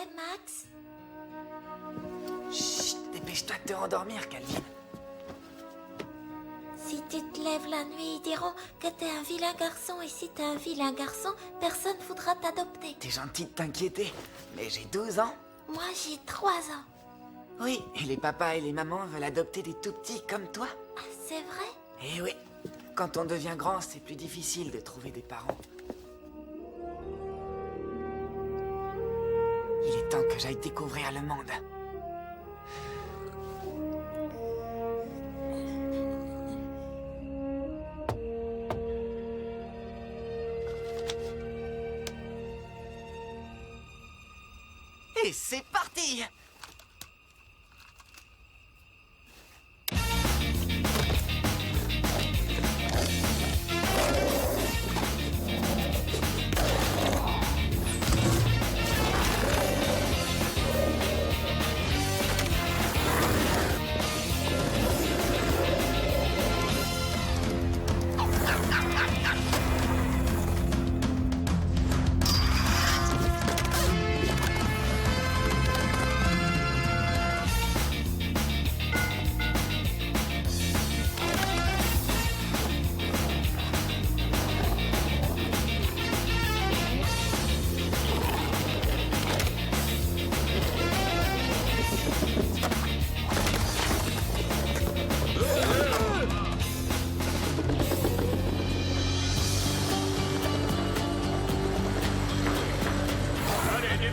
plaît, Max? Chut, dépêche-toi de te rendormir, Calvin. Si tu te lèves la nuit, ils diront que t'es un vilain garçon. Et si t'es un vilain garçon, personne voudra t'adopter. T'es gentil de t'inquiéter, mais j'ai 12 ans. Moi, j'ai 3 ans. Oui, et les papas et les mamans veulent adopter des tout-petits comme toi. Ah, c'est vrai? Eh oui, quand on devient grand, c'est plus difficile de trouver des parents. Il est temps que j'aille découvrir le monde. Et c'est parti!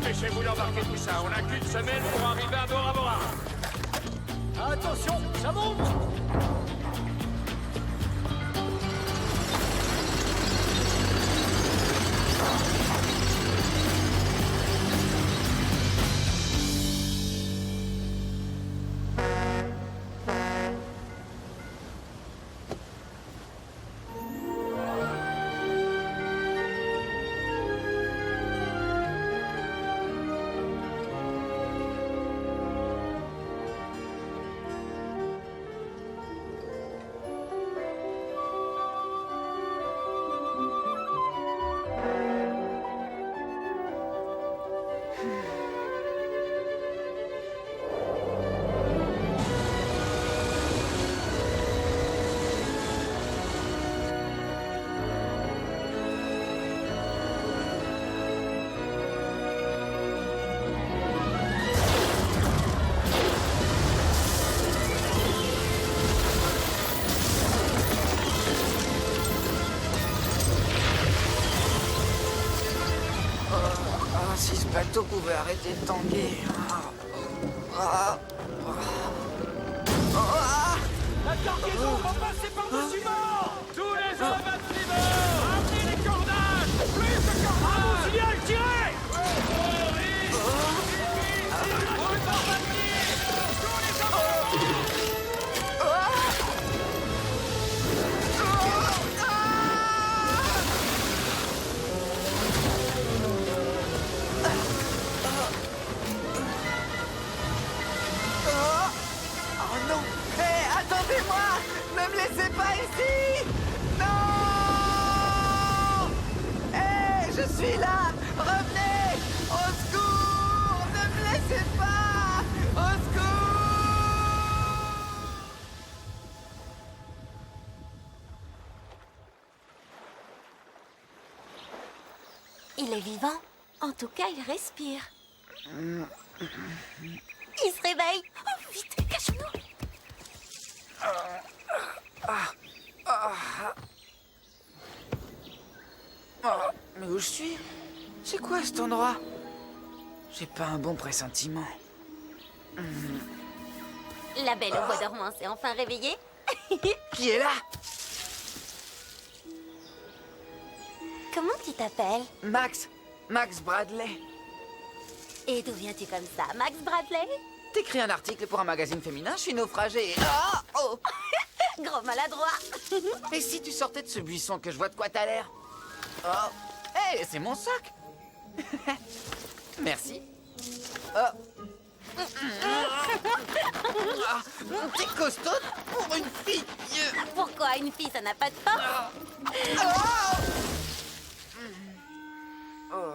Dépêchez-vous d'embarquer tout ça, on n'a qu'une semaine pour arriver à Bora Bora. Attention, ça monte! Si ce bateau pouvait arrêter de tanguer. La cargaison va passer par-dessus bord! Tous les hommes à tribord! Ramenez les cordages! Plus de cordages! À mon signal, tirez! Oh non! Hé, attendez-moi! Ne me laissez pas ici! Non! Hé, je suis là! Revenez! Au secours! Ne me laissez pas! Au secours! Il est vivant. En tout cas, il respire. Il se réveille. Oh, vite, cachons-nous. Mais où je suis? C'est quoi cet endroit? J'ai pas un bon pressentiment. La belle au bois dormant s'est enfin réveillée. Qui est là? Comment tu t'appelles? Max Bradley. Et d'où viens-tu comme ça, Max Bradley? T'écris un article pour un magazine féminin, je suis naufragé. Oh! Gros maladroit. Et si tu sortais de ce buisson, que je vois de quoi t'as l'air? Oh! Hé, c'est mon sac. Merci. Oh! T'es costaud pour une fille. Pourquoi une fille, ça n'a pas de force? Oh!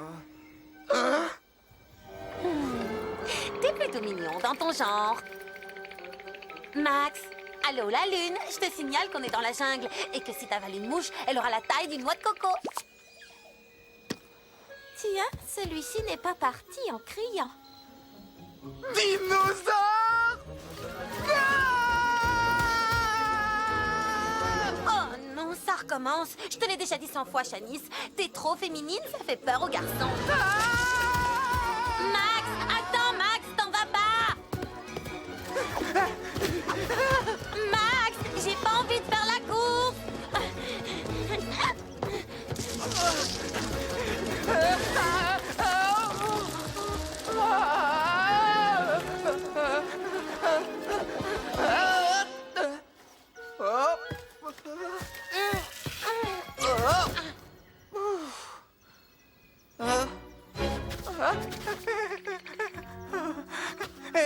plutôt mignon, dans ton genre. Max, allô la lune, je te signale qu'on est dans la jungle et que si t'avales une mouche, elle aura la taille d'une noix de coco. Tiens, celui-ci n'est pas parti en criant. Dinosaure! Oh non, ça recommence. Je te l'ai déjà dit 100 fois, Shanice. T'es trop féminine, ça fait peur aux garçons. Max, attends, Max, t'en vas pas. Max, j'ai pas envie de faire la course.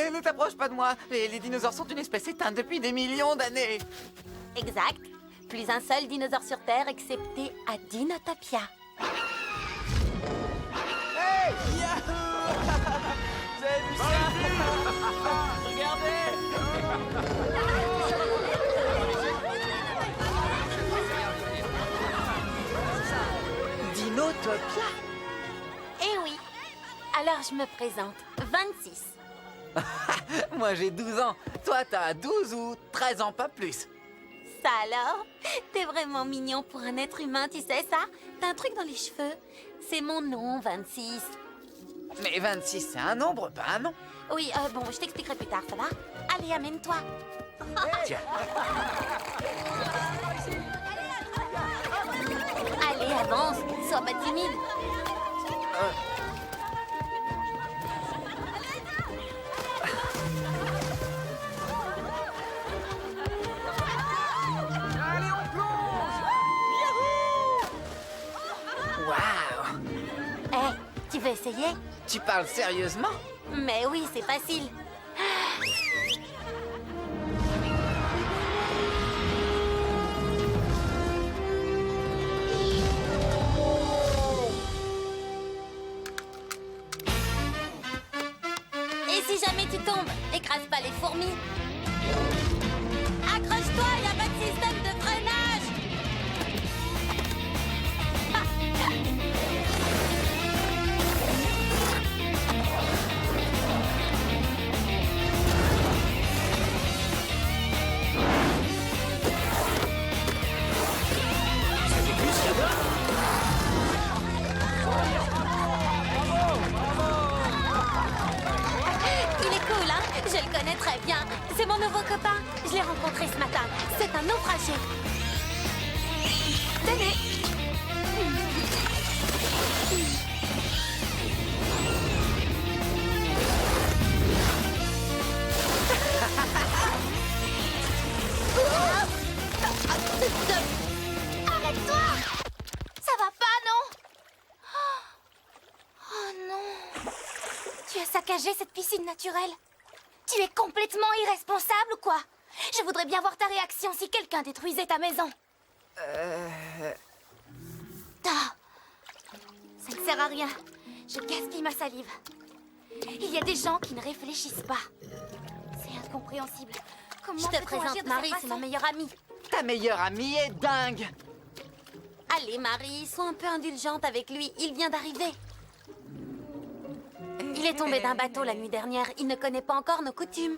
Ne t'approche pas de moi. Les dinosaures sont une espèce éteinte depuis des millions d'années. Exact. Plus un seul dinosaure sur Terre, excepté à Dinotopia. Hey! Yahoo! Vous avez vu ça? Regardez! Dinotopia? Eh oui. Alors je me présente. 26. Moi j'ai 12 ans. Toi t'as 12 ou 13 ans, pas plus. Ça alors? T'es vraiment mignon pour un être humain, tu sais ça? T'as un truc dans les cheveux. C'est mon nom, 26. Mais 26 c'est un nombre, pas un nom. Oui, bon, je t'expliquerai plus tard, ça va? Allez, amène-toi. Tiens. Allez, avance. Sois pas timide. Allez, on plonge! Waouh! Tu veux essayer? Tu parles sérieusement? Mais oui, c'est facile. Et si jamais tu tombes, écrase pas les fourmis. Accroche-toi, il n'y a pas de système de freinage. Il est cool, hein? Je le connais très bien. C'est mon nouveau copain. Je l'ai rencontré ce matin. C'est un naufragé. Tenez. Arrête-toi! Ça va pas, non? Oh non! Tu as saccagé cette piscine naturelle. Tu es complètement irresponsable ou quoi? Je voudrais bien voir ta réaction si quelqu'un détruisait ta maison. Ah, ça ne sert à rien. Je gaspille ma salive. Il y a des gens qui ne réfléchissent pas. C'est incompréhensible. Comment Je te présente Marie, c'est ma meilleure amie. Ta meilleure amie est dingue! Allez, Marie, sois un peu indulgente avec lui. Il vient d'arriver. Il est tombé d'un bateau la nuit dernière. Il ne connaît pas encore nos coutumes.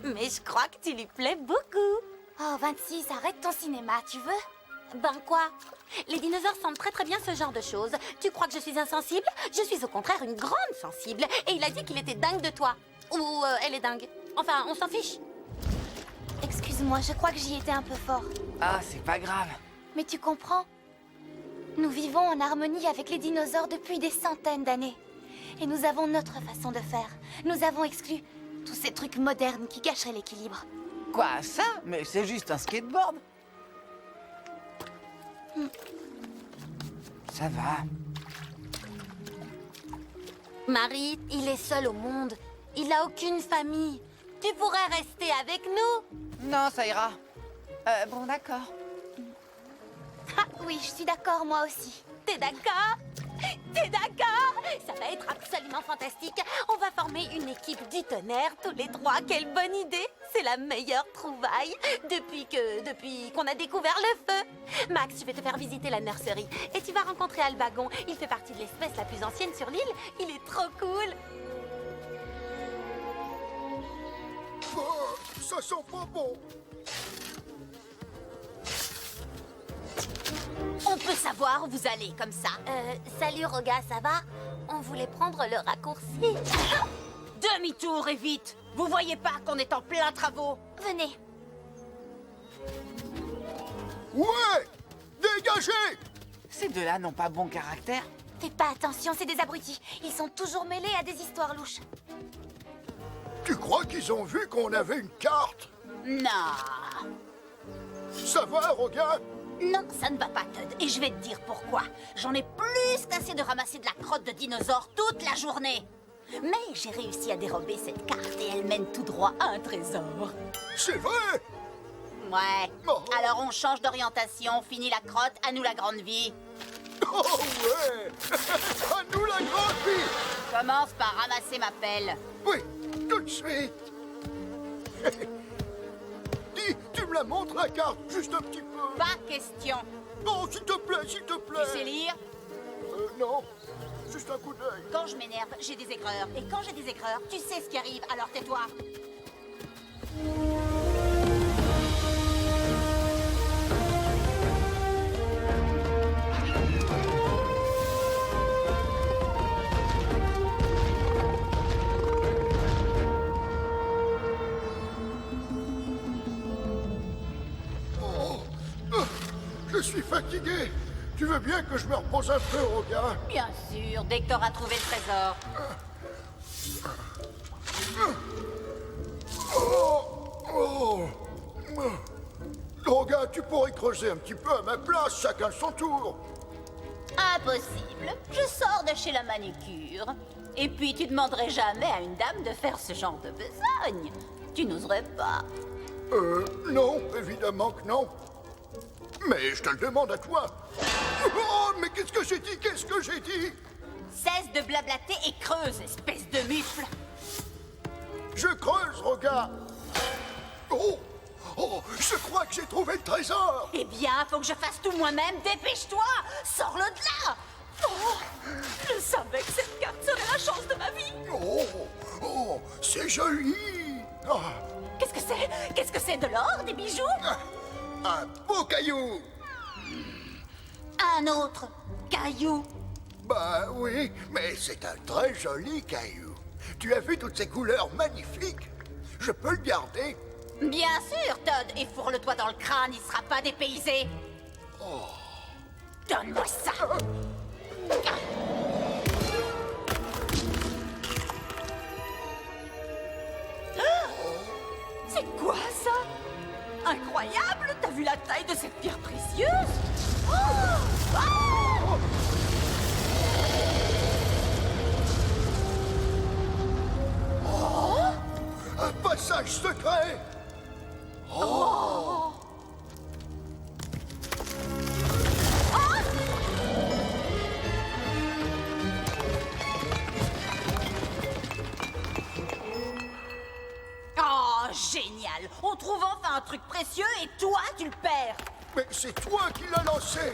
Mais je crois que tu lui plais beaucoup. Oh, 26, arrête ton cinéma, tu veux? Ben quoi? Les dinosaures sentent très très bien ce genre de choses. Tu crois que je suis insensible? Je suis au contraire une grande sensible. Et il a dit qu'il était dingue de toi. Ou elle est dingue. Enfin, on s'en fiche. Excuse-moi, je crois que j'y étais un peu fort. Ah, c'est pas grave. Mais tu comprends? Nous vivons en harmonie avec les dinosaures depuis des centaines d'années. Et nous avons notre façon de faire. Nous avons exclu tous ces trucs modernes qui gâcheraient l'équilibre. Quoi, ça? Mais c'est juste un skateboard. Ça va. Marie, il est seul au monde. Il n'a aucune famille. Tu pourrais rester avec nous. Non, ça ira. Bon, d'accord. Ah oui, je suis d'accord, moi aussi. T'es d'accord? T'es d'accord? Ça va être absolument fantastique. On va former une équipe du tonnerre, tous les trois. Quelle bonne idée! C'est la meilleure trouvaille depuis qu'on a découvert le feu. Max, je vais te faire visiter la nurserie. Et tu vas rencontrer Albagon. Il fait partie de l'espèce la plus ancienne sur l'île. Il est trop cool. Oh, ça sent pas bon. On peut savoir où vous allez comme ça. Salut Roga, ça va? On voulait prendre le raccourci. Demi-tour et vite! Vous voyez pas qu'on est en plein travaux? Venez. Ouais! Dégagez! Ces deux-là n'ont pas bon caractère. Fais pas attention, c'est des abrutis. Ils sont toujours mêlés à des histoires louches. Tu crois qu'ils ont vu qu'on avait une carte? Non. Ça va, Roga? Non, ça ne va pas, Todd. Et je vais te dire pourquoi. J'en ai plus qu'assez de ramasser de la crotte de dinosaure toute la journée. Mais j'ai réussi à dérober cette carte et elle mène tout droit à un trésor. C'est vrai? Ouais. Oh. Alors on change d'orientation, fini la crotte, à nous la grande vie. Oh ouais! À nous la grande vie! Commence par ramasser ma pelle. Oui, tout de suite. Dis, tu me la montres la carte, juste un petit peu. Pas question. Oh, s'il te plaît, s'il te plaît. Tu sais lire? Non, juste un coup d'œil. Quand je m'énerve, j'ai des aigreurs. Et quand j'ai des aigreurs, tu sais ce qui arrive, alors tais-toi. Je suis fatigué. Tu veux bien que je me repose un peu, Roga? Bien sûr, dès que t'auras trouvé le trésor. Roga, tu pourrais creuser un petit peu à ma place, chacun son tour. Impossible. Je sors de chez la manicure. Et puis tu demanderais jamais à une dame de faire ce genre de besogne. Tu n'oserais pas. Non, évidemment que non. Mais je te le demande à toi. Oh, mais qu'est-ce que j'ai dit? Qu'est-ce que j'ai dit? Cesse de blablater et creuse, espèce de mufle. Je creuse, Roga. Oh, oh, je crois que j'ai trouvé le trésor. Eh bien, faut que je fasse tout moi-même. Dépêche-toi. Sors-le de là. Oh, je savais que cette carte serait la chance de ma vie. Oh, oh, c'est joli. Ah, Qu'est-ce que c'est? Qu'est-ce que c'est? De l'or? Des bijoux? un beau caillou. Un autre caillou. Bah oui, mais c'est un très joli caillou. Tu as vu toutes ces couleurs magnifiques? Je peux le garder? Bien sûr, Todd. Et fourre-le-toi dans le crâne, il sera pas dépaysé. Donne-moi ça. C'est quoi ça? Incroyable! T'as vu la taille de cette pierre précieuse? Oh! Oh! Un passage secret. Oh! Oh, génial! On trouve enfin un truc précieux et toi, tu le perds! Mais c'est toi qui l'as lancé.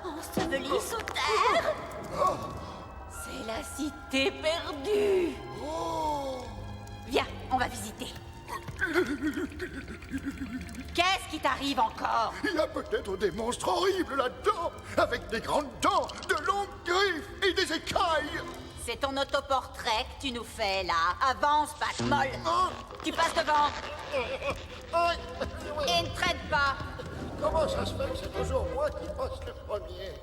Enseveli sous terre! C'est la cité perdue! Viens, on va visiter. Qu'est-ce qui t'arrive encore? Il y a peut-être des monstres horribles là-dedans, avec des grandes dents, de longues griffes et des écailles. C'est ton autoportrait que tu nous fais, là. Avance, patte molle. Tu passes devant. Et ne traite pas. Comment ça se fait que c'est toujours moi qui passe le premier?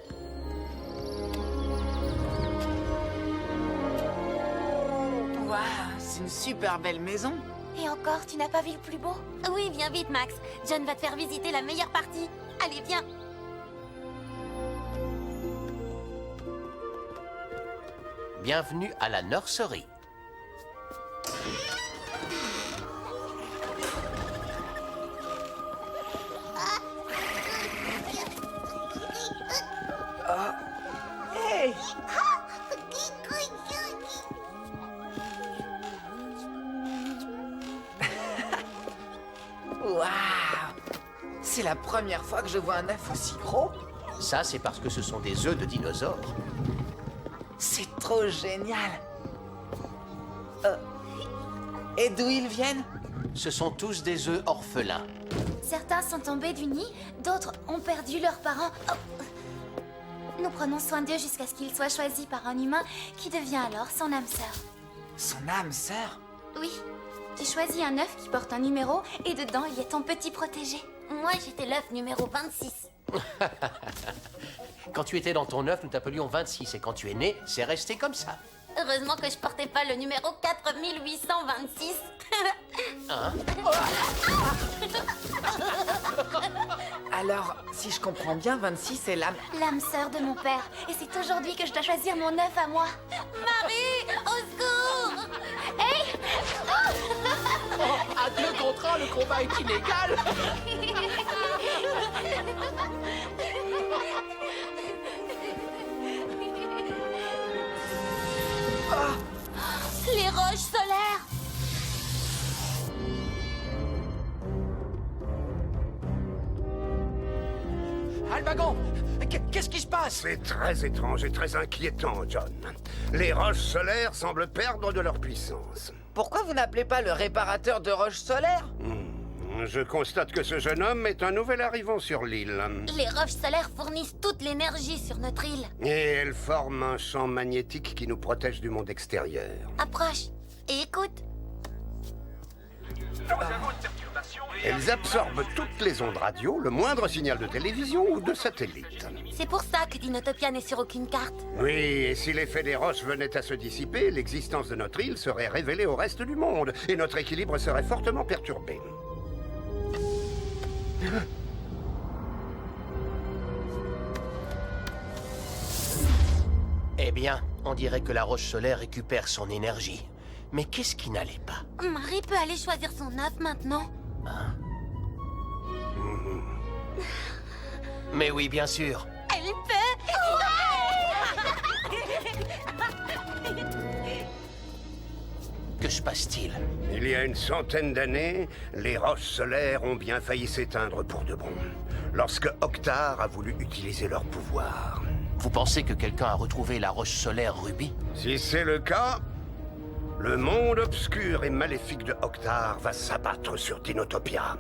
Waouh, c'est une super belle maison. Et encore, tu n'as pas vu le plus beau? Oui, viens vite, Max. John va te faire visiter la meilleure partie. Allez, viens. Bienvenue à la nurserie. Hey! Waouh! C'est la première fois que je vois un œuf aussi gros. Ça, c'est parce que ce sont des œufs de dinosaures. C'est trop génial. Et d'où ils viennent? Ce sont tous des œufs orphelins. Certains sont tombés du nid, d'autres ont perdu leurs parents. Oh. Nous prenons soin d'eux jusqu'à ce qu'ils soient choisis par un humain qui devient alors son âme sœur. Son âme sœur? Oui, tu choisis un œuf qui porte un numéro et dedans il y a ton petit protégé. Moi, j'étais l'œuf numéro 26. Quand tu étais dans ton œuf, nous t'appelions 26. Et quand tu es né, c'est resté comme ça. Heureusement que je portais pas le numéro 4826. Hein? Alors, si je comprends bien, 26 c'est l'âme... L'âme sœur de mon père. Et c'est aujourd'hui que je dois choisir mon œuf à moi. Marie, au secours! Hey! À deux contre un, le combat est illégal. Les roches solaires! Albagon, qu'est-ce qui se passe? C'est très étrange et très inquiétant, John. Les roches solaires semblent perdre de leur puissance. Pourquoi vous n'appelez pas le réparateur de roches solaires? Je constate que ce jeune homme est un nouvel arrivant sur l'île. Les roches solaires fournissent toute l'énergie sur notre île. Et elles forment un champ magnétique qui nous protège du monde extérieur. Approche et écoute. Elles absorbent toutes les ondes radio, le moindre signal de télévision ou de satellite. C'est pour ça que Dinotopia n'est sur aucune carte. Oui, et si l'effet des roches venait à se dissiper, l'existence de notre île serait révélée au reste du monde, et notre équilibre serait fortement perturbé. Eh bien, on dirait que la roche solaire récupère son énergie. Mais qu'est-ce qui n'allait pas? Marie peut aller choisir son œuf maintenant. Mais oui, bien sûr. Elle peut. Que se passe-t-il? Il y a une centaine d'années, les roches solaires ont bien failli s'éteindre pour de bon, lorsque Octar a voulu utiliser leur pouvoir. Vous pensez que quelqu'un a retrouvé la roche solaire Ruby? Si c'est le cas, le monde obscur et maléfique de Octar va s'abattre sur Dinotopia.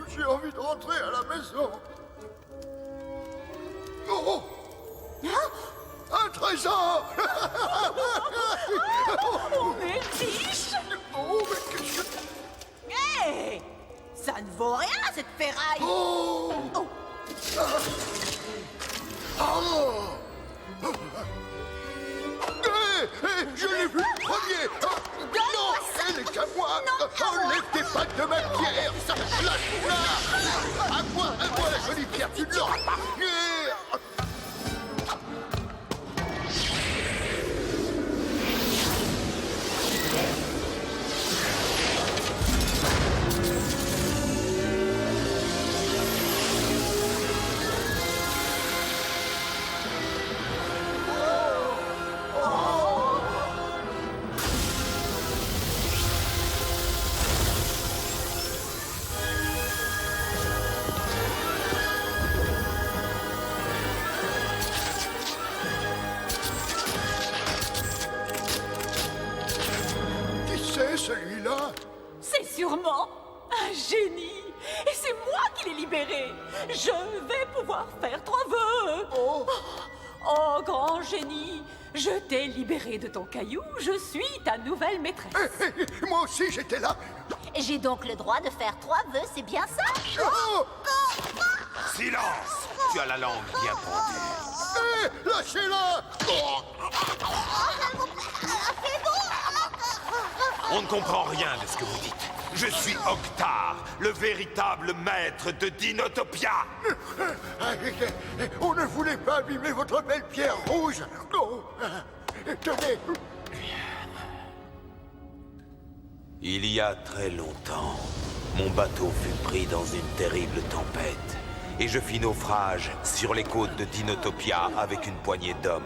J'ai envie de rentrer à la maison. Oh! Un trésor! On est riche! Oh, mais qu'est-ce que... Hé! Ça ne vaut rien, cette ferraille! Oh! Oh. Je l'ai vu le premier! Non, elle est qu'à moi! Enlève tes pattes de ma pierre! Lâche-la! À moi, la jolie pierre, tu ne l'auras pas! Celui-là? C'est sûrement un génie! Et c'est moi qui l'ai libéré! Je vais pouvoir faire 3 vœux! Oh, grand génie! Je t'ai libéré de ton caillou, je suis ta nouvelle maîtresse! Moi aussi, j'étais là! J'ai donc le droit de faire 3 vœux, c'est bien ça? Oh! Silence! Tu as la langue bien pendue. Lâchez-la! On ne comprend rien de ce que vous dites. Je suis Octar, le véritable maître de Dinotopia. On ne voulait pas abîmer votre belle pierre rouge. Oh, tenez. Il y a très longtemps, mon bateau fut pris dans une terrible tempête. Et je fis naufrage sur les côtes de Dinotopia avec une poignée d'hommes.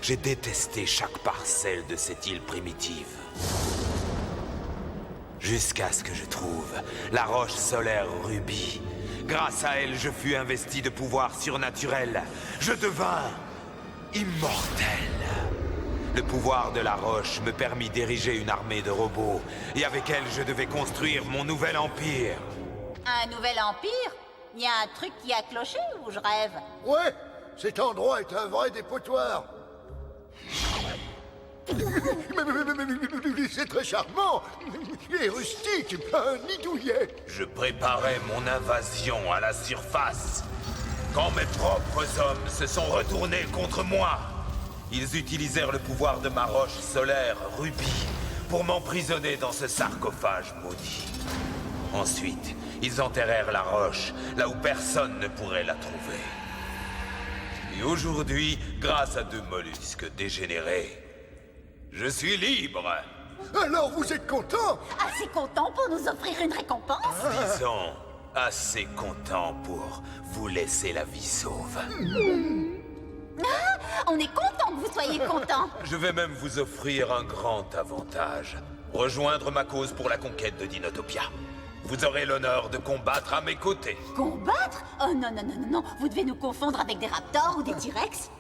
J'ai détesté chaque parcelle de cette île primitive. Jusqu'à ce que je trouve la roche solaire Ruby. Grâce à elle, je fus investi de pouvoirs surnaturels. Je devins immortel. Le pouvoir de la roche me permit d'ériger une armée de robots. Et avec elle, je devais construire mon nouvel empire. Un nouvel empire? Il y a un truc qui a cloché ou je rêve? Ouais, cet endroit est un vrai dépotoir. Mais c'est très charmant et rustique, un nid douillet. Je préparais mon invasion à la surface. Quand mes propres hommes se sont retournés contre moi, ils utilisèrent le pouvoir de ma roche solaire, Ruby, pour m'emprisonner dans ce sarcophage maudit. Ensuite, ils enterrèrent la roche, là où personne ne pourrait la trouver. Et aujourd'hui, grâce à 2 mollusques dégénérés, je suis libre. Alors vous êtes content? Assez content pour nous offrir une récompense? Disons, assez content pour vous laisser la vie sauve. On est content que vous soyez content. Je vais même vous offrir un grand avantage. Rejoindre ma cause pour la conquête de Dinotopia. Vous aurez l'honneur de combattre à mes côtés. Combattre? Oh non, non, non, non, non. Vous devez nous confondre avec des raptors ou des T-Rex?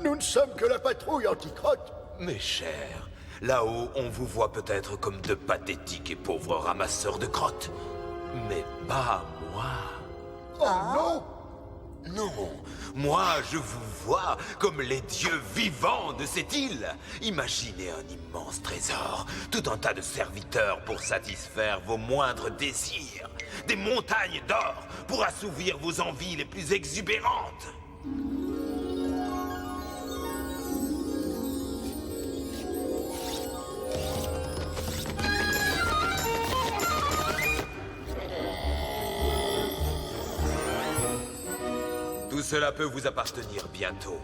Nous ne sommes que la patrouille anti-crotte. Mes chers, là-haut, on vous voit peut-être comme de pathétiques et pauvres ramasseurs de crottes. Mais pas moi. Oh non! Non, moi je vous vois comme les dieux vivants de cette île. Imaginez un immense trésor, tout un tas de serviteurs pour satisfaire vos moindres désirs. Des montagnes d'or pour assouvir vos envies les plus exubérantes. Tout cela peut vous appartenir bientôt.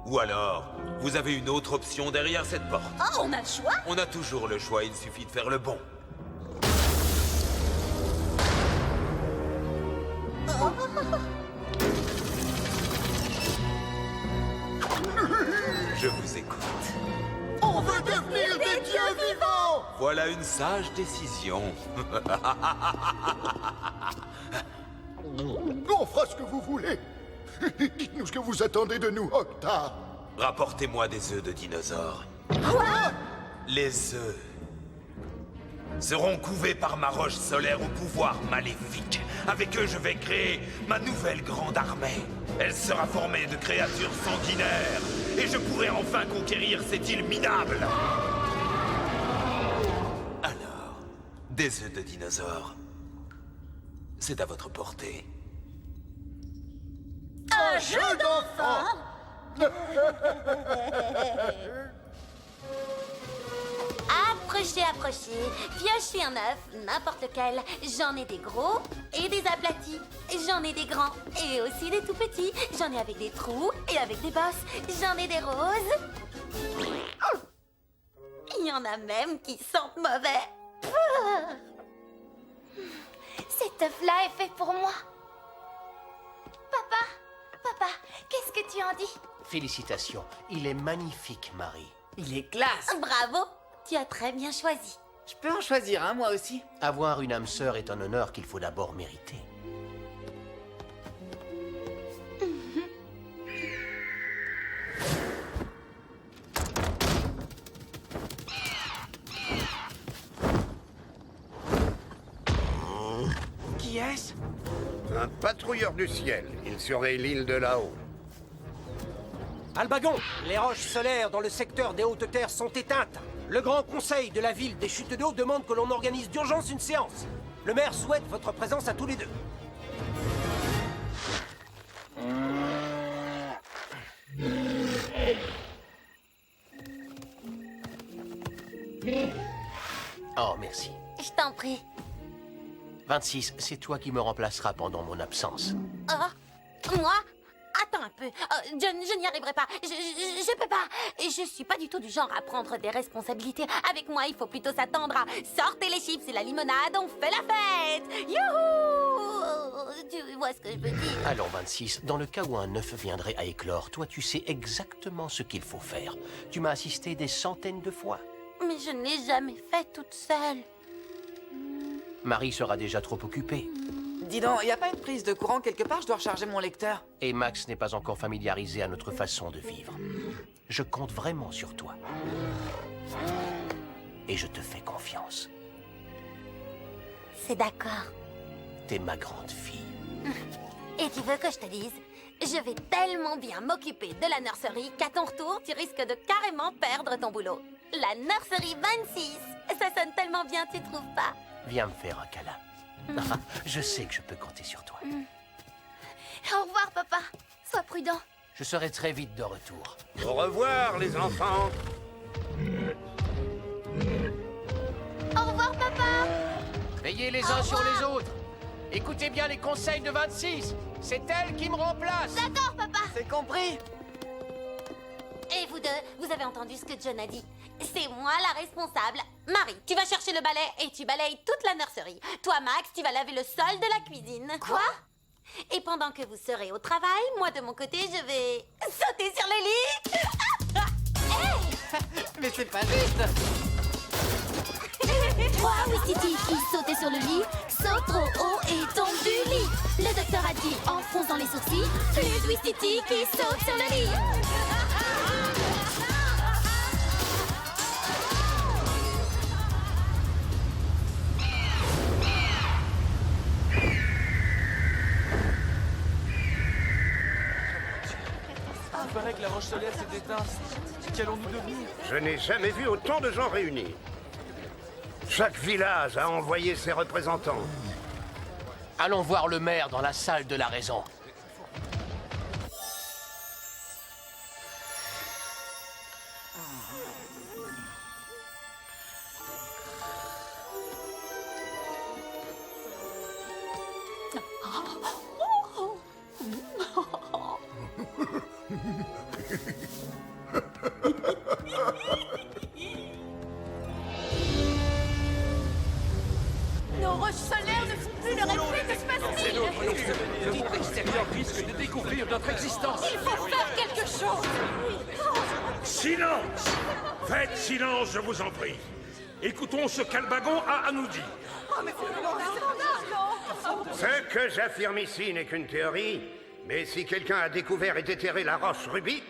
Ou alors, vous avez une autre option derrière cette porte. Oh, on a le choix? On a toujours le choix, il suffit de faire le bon. Je vous écoute. On veut devenir des dieux vivants! Voilà une sage décision. On fera ce que vous voulez. Dites-nous ce que vous attendez de nous, Octar. Rapportez-moi des œufs de dinosaures. Quoi? Les œufs seront couvés par ma roche solaire au pouvoir maléfique. Avec eux, je vais créer ma nouvelle grande armée. Elle sera formée de créatures sanguinaires. Et je pourrai enfin conquérir cette île minable. Alors, des œufs de dinosaures, c'est à votre portée. Un jeu d'enfant? Approchez, approchez. Piochez un œuf, n'importe lequel. J'en ai des gros et des aplatis. J'en ai des grands et aussi des tout petits. J'en ai avec des trous et avec des bosses. J'en ai des roses. Il y en a même qui sentent mauvais. Cet œuf-là est fait pour moi. Papa, qu'est-ce que tu en dis? Félicitations, il est magnifique, Marie. Il est classe. Bravo, tu as très bien choisi. Je peux en choisir un, moi aussi? Avoir une âme sœur est un honneur qu'il faut d'abord mériter. Qui est-ce? Un patrouilleur du ciel. Il surveille l'île de là-haut. Albagon, les roches solaires dans le secteur des hautes terres sont éteintes. Le grand conseil de la ville des chutes d'eau demande que l'on organise d'urgence une séance. Le maire souhaite votre présence à tous les deux. Oh, merci. Je t'en prie. 26, c'est toi qui me remplaceras pendant mon absence. Oh, moi? Attends un peu. Je n'y arriverai pas. Je peux pas. Je suis pas du tout du genre à prendre des responsabilités. Avec moi, il faut plutôt s'attendre à sortez les chips et la limonade, on fait la fête. Youhou! Tu vois ce que je veux dire? Allons, 26, dans le cas où un œuf viendrait à éclore, toi, tu sais exactement ce qu'il faut faire. Tu m'as assisté des centaines de fois. Mais je ne l'ai jamais fait toute seule. Marie sera déjà trop occupée. Dis donc, y a pas une prise de courant quelque part? Je dois recharger mon lecteur. Et Max n'est pas encore familiarisé à notre façon de vivre. Je compte vraiment sur toi. Et je te fais confiance. C'est d'accord. T'es ma grande fille. Et tu veux que je te dise? Je vais tellement bien m'occuper de la nurserie qu'à ton retour, tu risques de carrément perdre ton boulot. La nurserie 26. Ça sonne tellement bien, tu trouves pas? Viens me faire un câlin. Je sais que je peux compter sur toi. Au revoir, papa. Sois prudent. Je serai très vite de retour. Au revoir, les enfants. Au revoir, papa. Veillez les uns sur les autres. Écoutez bien les conseils de 26. C'est elle qui me remplace. D'accord, papa. C'est compris? Et vous deux, vous avez entendu ce que John a dit. C'est moi la responsable. Marie, tu vas chercher le balai et tu balayes toute la nurserie. Toi, Max, tu vas laver le sol de la cuisine. Quoi? Et pendant que vous serez au travail, moi de mon côté, je vais sauter sur le lit. Hey! Mais c'est pas juste. 3 Wistiti qui sautaient sur le lit, saute trop haut et tombe du lit. Le docteur a dit en fronçant les sourcils, plus de Wistiti qui saute sur le lit. Il paraît que la roche solaire s'est éteinte. Qu'allons-nous devenir? Je n'ai jamais vu autant de gens réunis. Chaque village a envoyé ses représentants. Allons voir le maire dans la salle de la raison. Nos roches solaires ne font plus leur effet, que se passe-t-il? Notre extérieur risque de découvrir notre existence. Il faut faire quelque chose. Silence! Faites silence, je vous en prie. Écoutons ce qu'Albagon a à nous dire. Ce que j'affirme ici n'est qu'une théorie, mais si quelqu'un a découvert et déterré la roche rubis,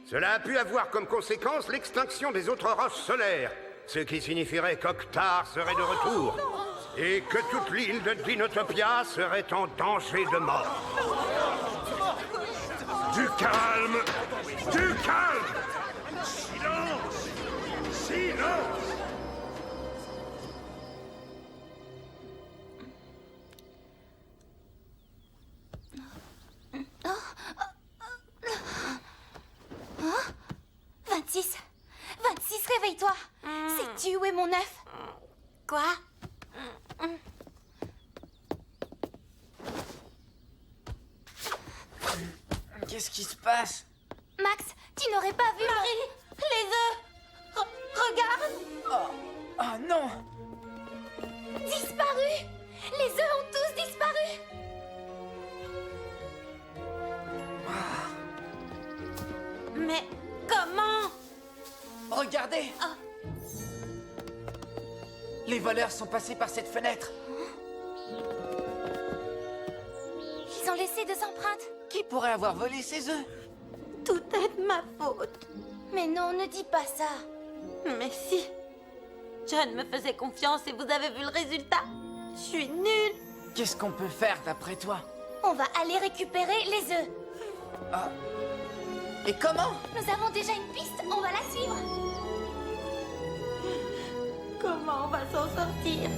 cela a pu avoir comme conséquence l'extinction des autres roches solaires, ce qui signifierait qu'Octar serait de retour, et que toute l'île de Dinotopia serait en danger de mort. Du calme! Du calme! Silence! Silence! Hein? 26, réveille-toi. Sais-tu où est mon œuf? Quoi? Qu'est-ce qui se passe? Max, tu n'aurais pas vu Marie, les œufs. Regarde. Oh non! Disparu. Les œufs ont tous disparu. Mais comment? Regardez! Les voleurs sont passés par cette fenêtre. Ils ont laissé 2 empreintes. Qui pourrait avoir volé ces œufs? Tout est de ma faute. Mais non, ne dis pas ça. Mais si. John me faisait confiance et vous avez vu le résultat. Je suis nulle. Qu'est-ce qu'on peut faire d'après toi? On va aller récupérer les œufs. Ah. Et comment? Nous avons déjà une piste, on va la suivre. Comment on va s'en sortir?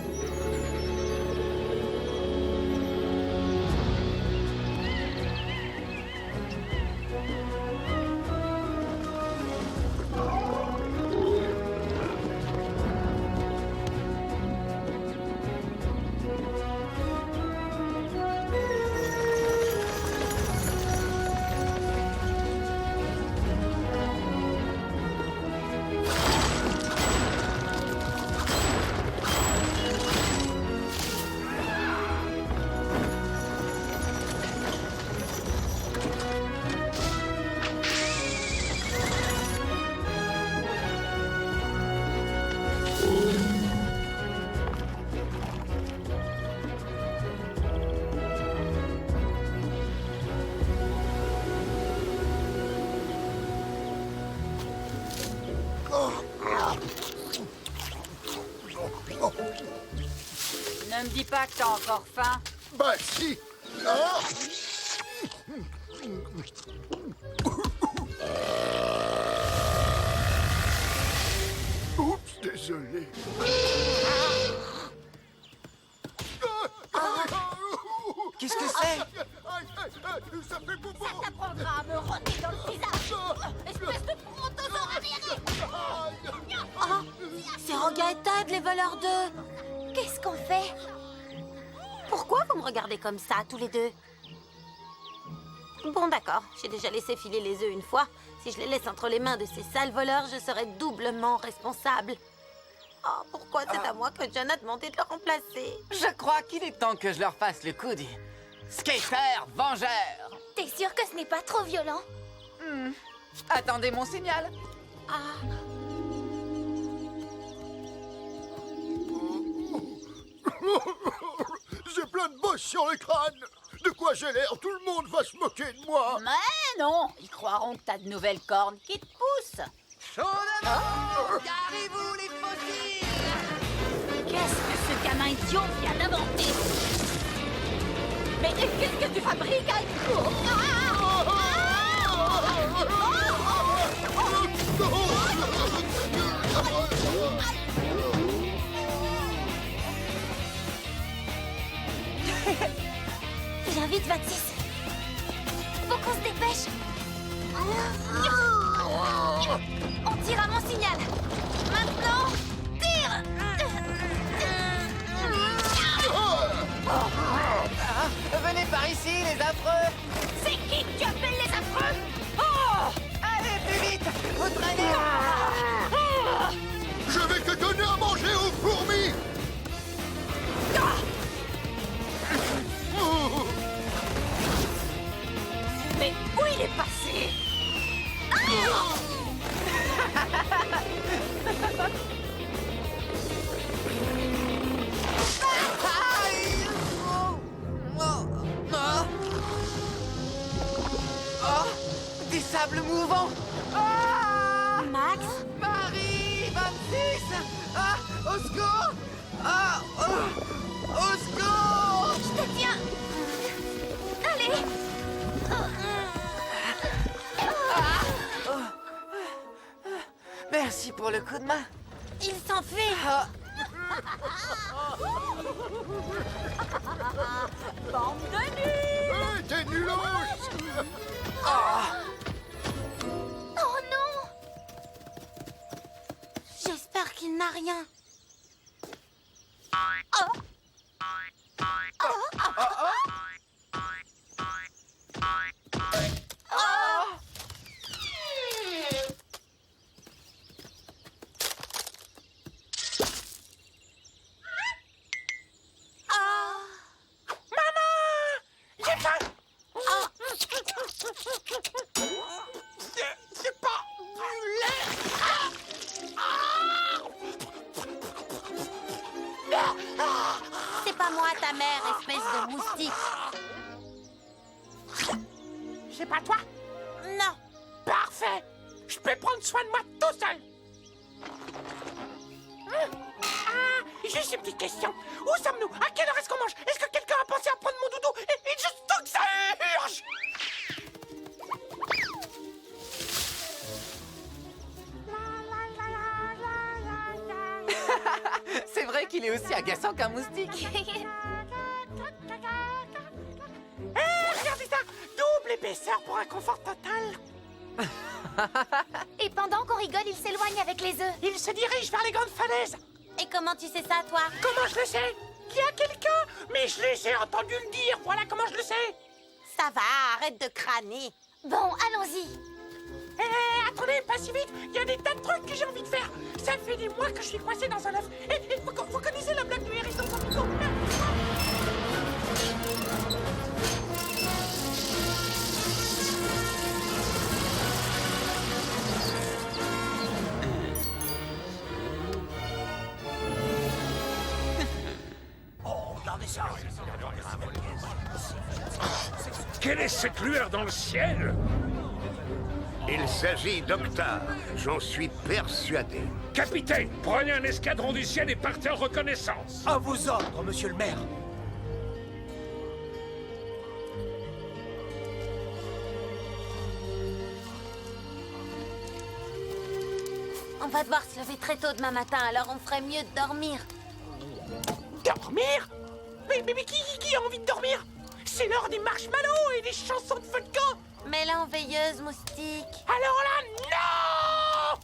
dis pas que t'as encore faim. Bah si. Ah. Oups, désolé. Qu'est-ce que c'est? Ça fait boubou. Ça t'apprendra à me roter dans le visage. Espèce de brontosaure arriéré. Oh, c'est Roga et Todd, les voleurs d'œufs. Qu'est-ce qu'on fait? Pourquoi vous me regardez comme ça, tous les deux? Bon, d'accord, j'ai déjà laissé filer les œufs une fois. Si je les laisse entre les mains de ces sales voleurs, je serai doublement responsable. Oh, pourquoi c'est à moi que John a demandé de le remplacer? Je crois qu'il est temps que je leur fasse le coup du skater vengeur. T'es sûr que ce n'est pas trop violent? Attendez mon signal. J'ai plein de bosses sur le crâne. De quoi j'ai l'air? Tout le monde va se moquer de moi. Mais non, ils croiront que t'as de nouvelles cornes qui te poussent. Garez-vous les fossiles! Qu'est-ce que ce gamin idiot vient d'inventer? Mais qu'est-ce que tu fabriques avec... Viens vite, Maxis. Faut qu'on se dépêche. On tire à mon signal. Maintenant, tire. Venez par ici, les affreux! C'est qui que tu appelles les affreux? Allez, plus vite! Vous traînez! Je vais te donner à manger aux fourmis. Mais où il est passé? Des sables mouvants! Max? Marie! 26! Au secours! Au secours! Je te tiens. Allez. Merci pour le coup de main. Il s'enfuit. Bande de nuls! T'es nulos. Oh non. J'espère qu'il n'a rien. C'est pas moi ta mère, espèce de moustique. C'est pas toi? Non. Parfait. Je peux prendre soin de moi tout seul. Juste une petite question. Où sommes-nous? À quelle heure est-ce qu'on mange? Est-ce que quelqu'un a pensé à prendre mon doudou et juste tant que ça urge? C'est vrai qu'il est aussi agaçant qu'un moustique. Regardez ça! Double épaisseur pour un confort total. Et pendant qu'on rigole, il s'éloigne avec les œufs. Il se dirige vers les grandes falaises. Et comment tu sais ça, toi? Comment je le sais? Il y a quelqu'un? Mais je les ai entendu le dire. Voilà comment je le sais. Ça va, arrête de crâner. Bon, allons-y. Attendez, pas si vite. Il y a des tas de trucs que j'ai envie de faire. Ça fait des mois que je suis coincé dans un œuf. Et vous connaissez la blague du hérisson sans picot? Quelle est cette lueur dans le ciel? Il s'agit d'Octar, j'en suis persuadé. Capitaine, prenez un escadron du ciel et partez en reconnaissance. À vos ordres, monsieur le maire. On va devoir se lever très tôt demain matin, alors on ferait mieux de dormir. Dormir? Mais qui a envie de dormir? C'est l'heure des marshmallows et des chansons de feu de camp. Mets-la en veilleuse, moustique. Alors là, non!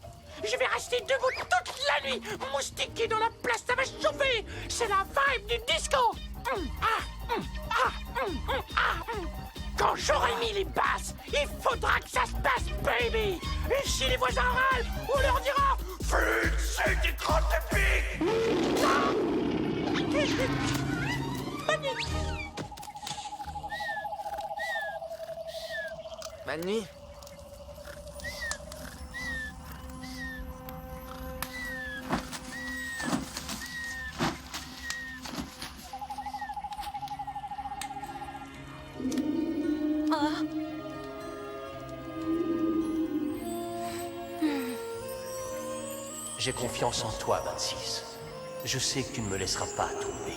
Je vais rester debout toute la nuit. Moustique est dans la place, ça va chauffer. C'est la vibe du disco. Quand j'aurai mis les basses, il faudra que ça se passe, baby. Et si les voisins râlent, on leur dira Fixez des crottes de pique. Bonne nuit. J'ai confiance en toi, 26. Je sais que tu ne me laisseras pas tomber.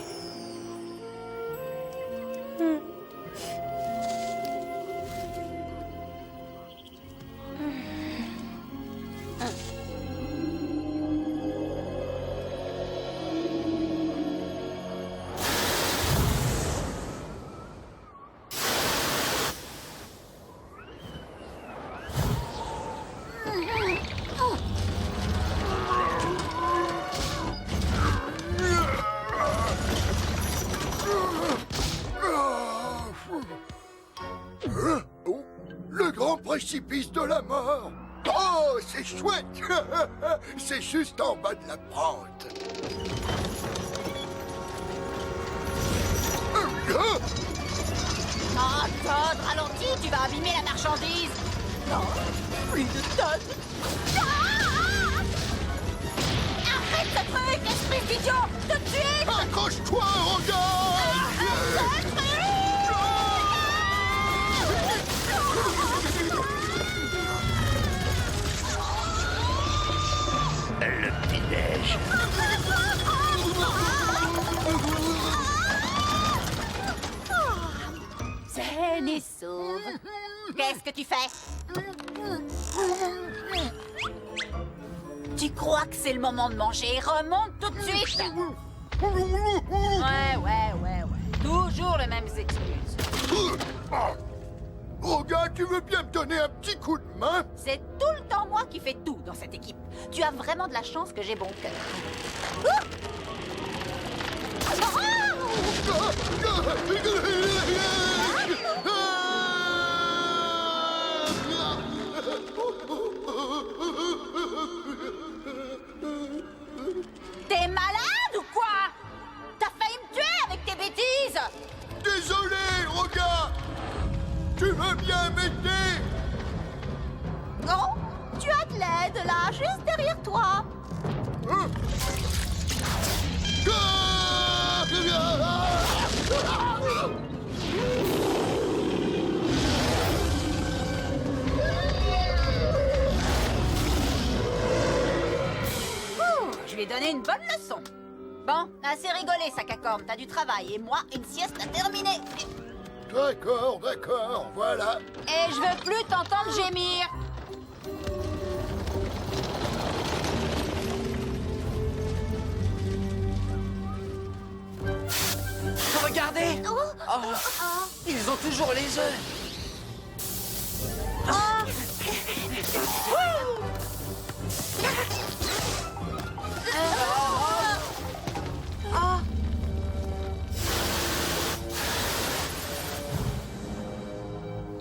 Le grand précipice de la mort. Oh, c'est chouette. C'est juste en bas de la pente. Oh, Todd, ralentis, tu vas abîmer la marchandise. Non, plus de Todd. Arrête ce truc, esprit d'idiot, tout de suite. Accroche-toi, regarde. Le petit-déj. Saine et sauve. Qu'est-ce que tu fais? Tu crois que c'est le moment de manger? Remonte tout de suite. Ouais. Toujours les mêmes excuses. Roga, tu veux bien me donner un petit coup de main? C'est tout le temps moi qui fais tout dans cette équipe. Tu as vraiment de la chance que j'ai bon cœur. T'es malade ou quoi? T'as failli me tuer avec tes bêtises. Désolé, Roga. Tu veux bien m'aider? Non, tu as de l'aide là, juste derrière toi. Je lui ai donné une bonne leçon. Bon, assez rigolé, sac à cornes, t'as du travail. Et moi, une sieste à terminer. D'accord, voilà. Et je veux plus t'entendre gémir. Regardez! Oh, ils ont toujours les œufs!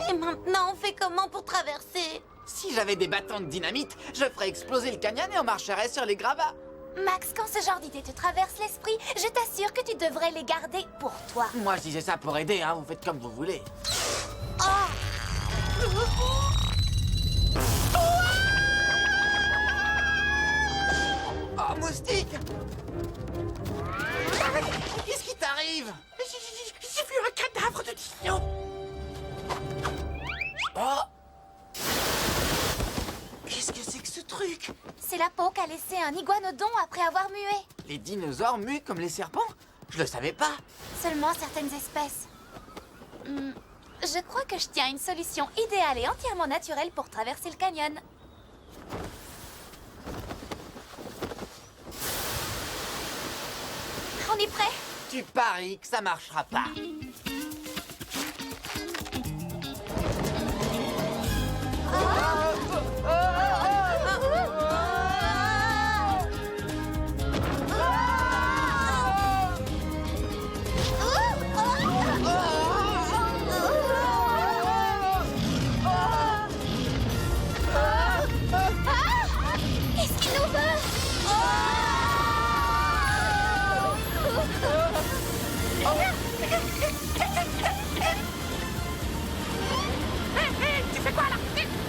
Et maintenant, on fait comment pour traverser? Si j'avais des bâtons de dynamite, je ferais exploser le canyon et on marcherait sur les gravats. Max, quand ce genre d'idée te traverse l'esprit, je t'assure que tu devrais les garder pour toi. Moi, je disais ça pour aider, hein. Vous faites comme vous voulez. Oh, moustique! Qu'est-ce qui t'arrive? J'ai vu un cadavre de dino. Oh! c'est la peau qu'a laissé un iguanodon après avoir mué. Les dinosaures muent comme les serpents? Je le savais pas. Seulement certaines espèces. Je crois que je tiens à une solution idéale et entièrement naturelle pour traverser le canyon. On est prêt? Tu paries que ça marchera pas. Qu'est-ce qu'il nous veut? Tu fais quoi là?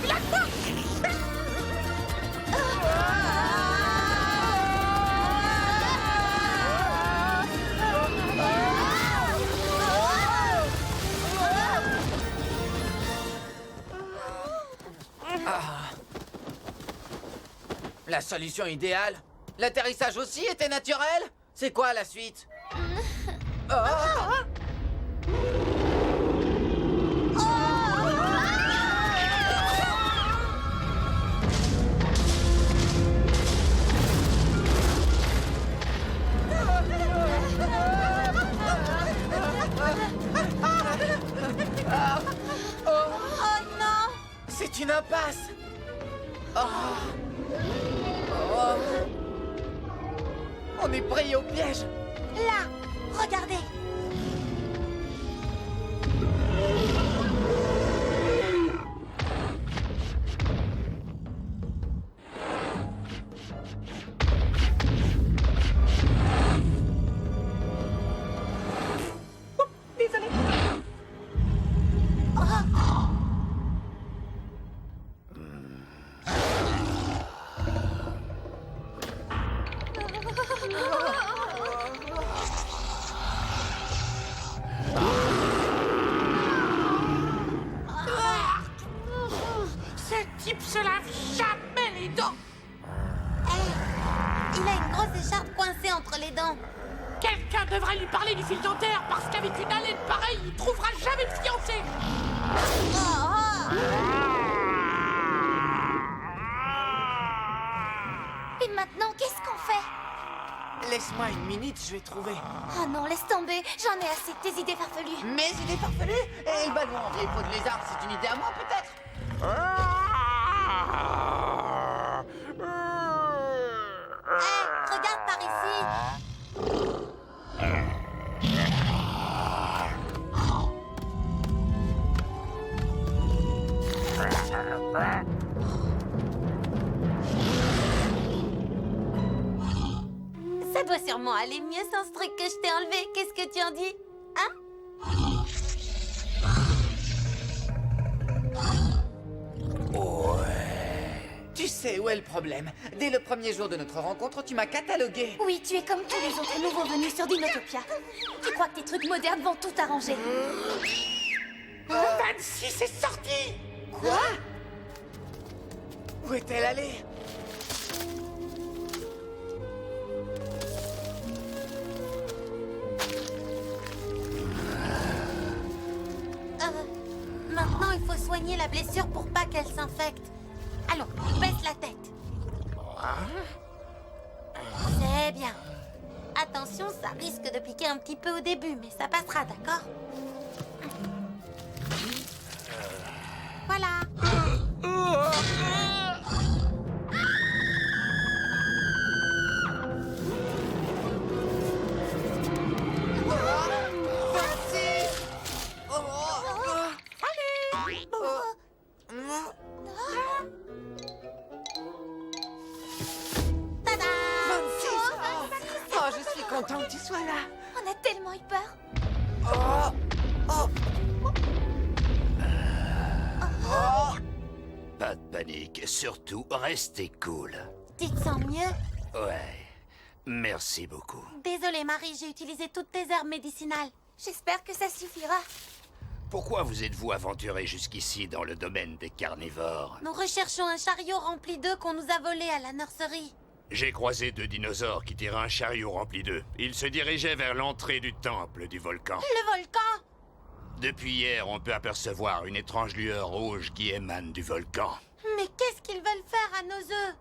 Lâche-moi! La solution idéale? L'atterrissage aussi était naturel? C'est quoi la suite? Oh non! C'est une impasse! On est pris au piège! Là! Regardez! Désolé. Ce type se lave jamais les dents. Il a une grosse écharpe coincée entre les dents. Quelqu'un devrait lui parler du fil dentaire parce qu'avec une haleine pareille, il trouvera jamais de fiancé. Et maintenant, qu'est-ce qu'on fait? Laisse-moi une minute, je vais trouver. Oh non, laisse tomber. J'en ai assez de tes idées farfelues. Mes idées farfelues? Et le ballon en vieille peau de lézard, c'est une idée à moi peut-être? Regarde par ici! Ça doit sûrement aller mieux sans ce truc que je t'ai enlevé. Qu'est-ce que tu en dis? Hein? Tu sais où est le problème? Dès le premier jour de notre rencontre, tu m'as catalogué. Oui, tu es comme tous les autres nouveaux venus sur Dinotopia. Tu crois que tes trucs modernes vont tout arranger? 26 est sorti. Quoi? Où est-elle allée? Maintenant, il faut soigner la blessure pour pas qu'elle s'infecte. Allons, baisse la tête. C'est bien. Attention, ça risque de piquer un petit peu au début, mais ça passera, d'accord? Voilà. Content que tu sois là. On a tellement eu peur. Pas de panique, surtout restez cool. Tu te sens mieux? Ouais, merci beaucoup. Désolée, Marie, j'ai utilisé toutes tes herbes médicinales. J'espère que ça suffira. Pourquoi vous êtes-vous aventuré jusqu'ici dans le domaine des carnivores? Nous recherchons un chariot rempli d'œufs qu'on nous a volé à la nurserie. J'ai croisé 2 dinosaures qui tiraient un chariot rempli d'œufs. Ils se dirigeaient vers l'entrée du temple du volcan. Le volcan? Depuis hier, on peut apercevoir une étrange lueur rouge qui émane du volcan. Mais qu'est-ce qu'ils veulent faire à nos œufs?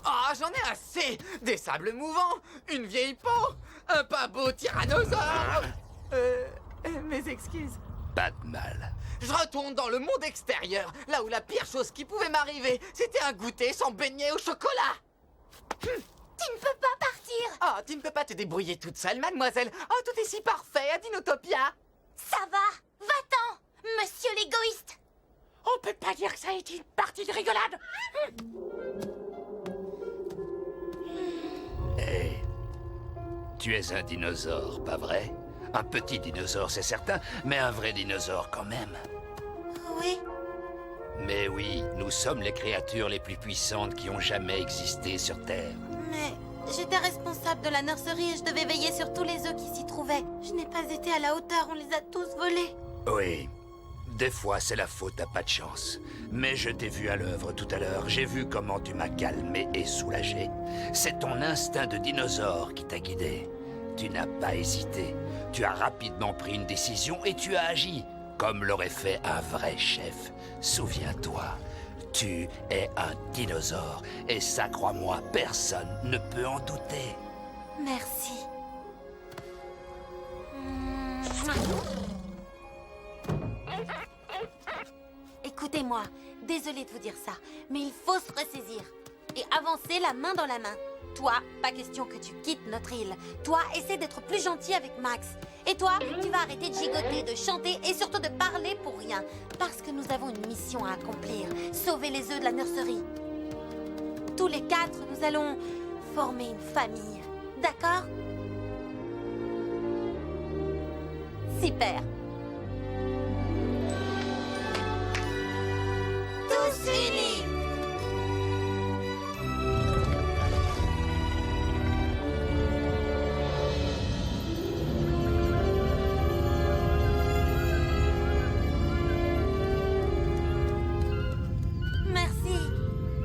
Ah, j'en ai assez! Des sables mouvants, une vieille peau, un pas beau tyrannosaure! Mes excuses. Pas de mal. Je retourne dans le monde extérieur, là où la pire chose qui pouvait m'arriver, c'était un goûter sans beignet au chocolat! Tu ne peux pas partir! Ah, tu ne peux pas te débrouiller toute seule, mademoiselle! Oh, tout est si parfait à Dinotopia! Ça va! Va-t'en, monsieur l'égoïste! On peut pas dire que ça a été une partie de rigolade. Hé, tu es un dinosaure, pas vrai? Un petit dinosaure, c'est certain, mais un vrai dinosaure quand même. Oui. Mais oui, nous sommes les créatures les plus puissantes qui ont jamais existé sur Terre. Mais j'étais responsable de la nurserie et je devais veiller sur tous les œufs qui s'y trouvaient. Je n'ai pas été à la hauteur, on les a tous volés. Oui, des fois c'est la faute à pas de chance. Mais je t'ai vu à l'œuvre tout à l'heure, j'ai vu comment tu m'as calmé et soulagé. C'est ton instinct de dinosaure qui t'a guidé. Tu n'as pas hésité, tu as rapidement pris une décision et tu as agi, comme l'aurait fait un vrai chef. Souviens-toi, tu es un dinosaure, et ça, crois-moi, personne ne peut en douter. Merci. Écoutez-moi, désolée de vous dire ça, mais il faut se ressaisir et avancer la main dans la main. Toi, pas question que tu quittes notre île. Toi, essaie d'être plus gentil avec Max. Et toi, tu vas arrêter de gigoter, de chanter et surtout de parler pour rien. Parce que nous avons une mission à accomplir. Sauver les œufs de la nurserie. Tous les 4, nous allons former une famille. D'accord? Super. Tous unis.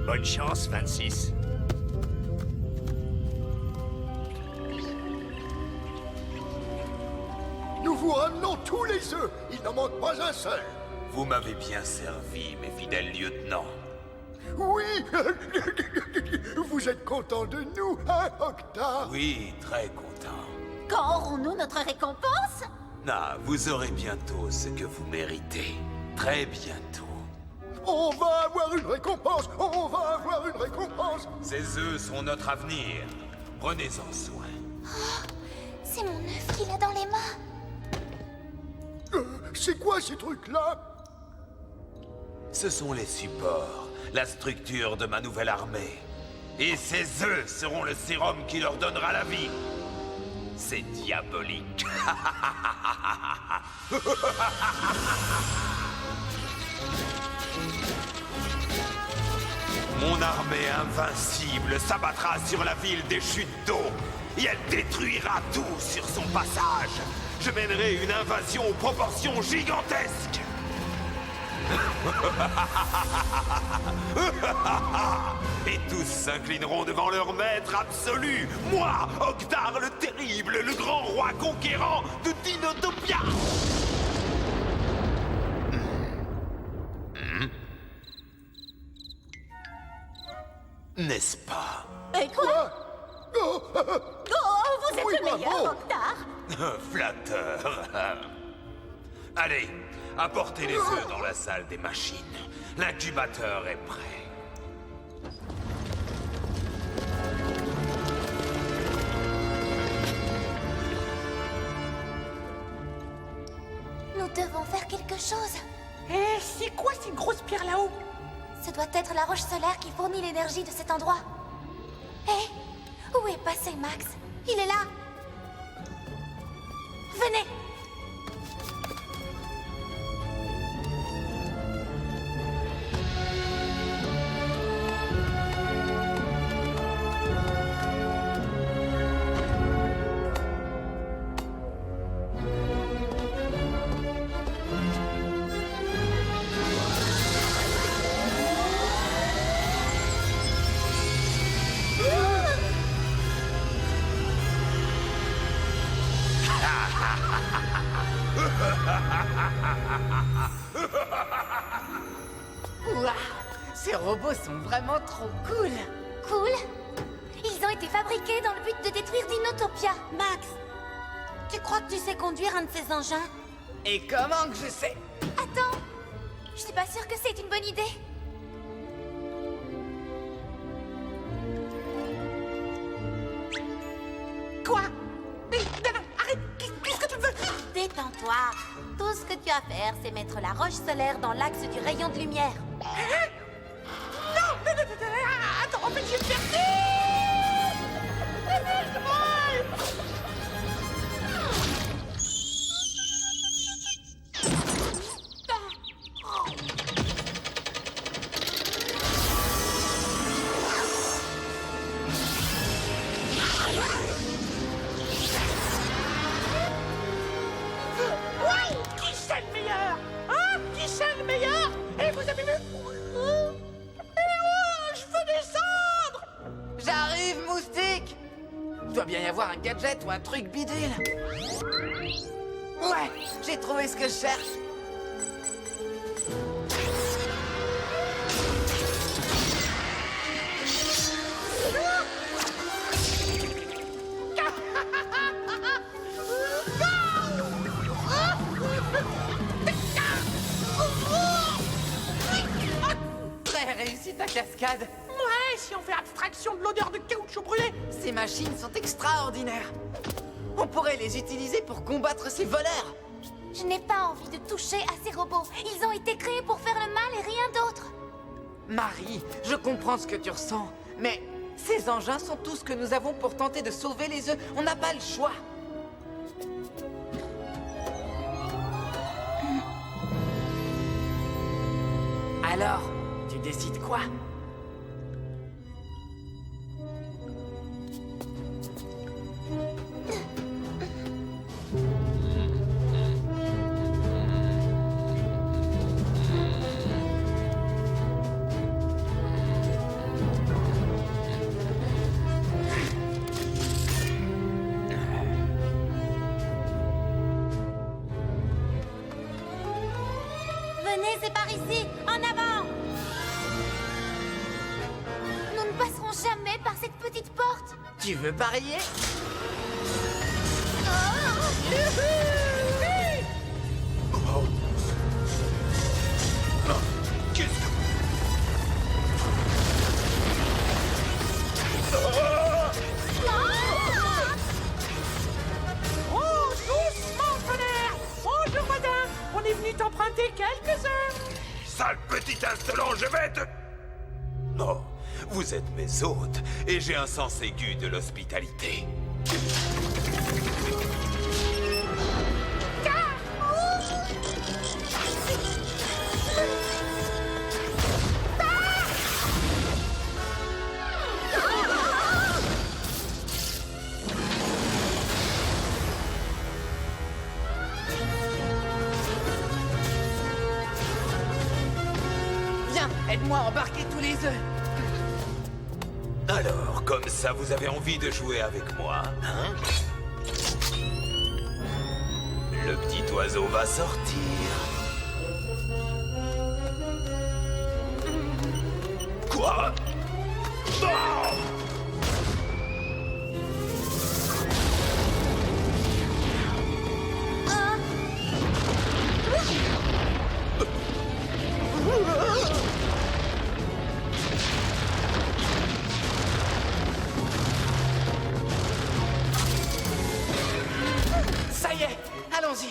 Bonne chance, 26. Nous vous ramenons tous les œufs. Il n'en manque pas un seul. Vous m'avez bien servi, mes fidèles lieutenants. Oui. Vous êtes content de nous, hein, Octar? Oui, très content. Quand aurons-nous notre récompense? Ah, vous aurez bientôt ce que vous méritez. Très bientôt. On va avoir une récompense. On va avoir une récompense. Ces œufs sont notre avenir. Prenez-en soin. Oh, c'est mon œuf qu'il a dans les mains. C'est quoi ces trucs-là? Ce sont les supports, la structure de ma nouvelle armée. Et ces œufs seront le sérum qui leur donnera la vie. C'est diabolique. Mon armée invincible s'abattra sur la ville des chutes d'eau et elle détruira tout sur son passage. Je mènerai une invasion aux proportions gigantesques. Et tous s'inclineront devant leur maître absolu, moi, Octar le Terrible, le grand roi conquérant de Dinotopia. N'est-ce pas? Et quoi? Oh, vous êtes oui, le meilleur, bravo. Octar. Flatteur. Allez, apportez les œufs dans la salle des machines. L'incubateur est prêt. Nous devons faire quelque chose. Et c'est quoi cette grosse pierre là-haut? Ce doit être la roche solaire qui fournit l'énergie de cet endroit. Hé, où est passé Max? Il est là. Venez. Waouh! Ces robots sont vraiment trop cool! Cool. Ils ont été fabriqués dans le but de détruire Dinotopia. Max, tu crois que tu sais conduire un de ces engins? Et comment que je sais? Attends, je suis pas sûre que c'est une bonne idée. Quoi? Arrête! Qu'est-ce que tu veux? Détends-toi. Tout ce que tu as à faire, c'est mettre la roche solaire dans l'axe du rayon de lumière. Non! Attends, en fait, j'ai perdu! Qui c'est le meilleur? Hein? Qui c'est le meilleur? Et vous avez vu? Je veux descendre! J'arrive, moustique! Doit bien y avoir un gadget ou un truc bidule. Ouais, j'ai trouvé ce que je cherche. Très réussi ta cascade. Ouais, si on fait abstraction de l'odeur de caoutchouc brûlé. Ces machines sont extraordinaires. On pourrait les utiliser pour combattre ces voleurs. Je n'ai pas envie de toucher à ces robots. Ils ont été créés pour faire le mal et rien d'autre. Marie, je comprends ce que tu ressens, mais ces engins sont tout ce que nous avons pour tenter de sauver les œufs. On n'a pas le choix. Alors, tu décides quoi? Venez, c'est par ici. En avant. Nous ne passerons jamais par cette petite porte. Tu veux parier? Qu'est-ce que... Oh, doucement, tonnerre! Bonjour, voisin! On est venu t'emprunter quelques heures! Sale petit insolent, je vais te... Oh, vous êtes mes hôtes, et j'ai un sens aigu de l'hospitalité. Viens, aide-moi à embarquer tous les œufs. Alors, comme ça, vous avez envie de jouer avec moi, hein? Le petit oiseau va sortir. Quoi? Non! Ça y est, allons-y.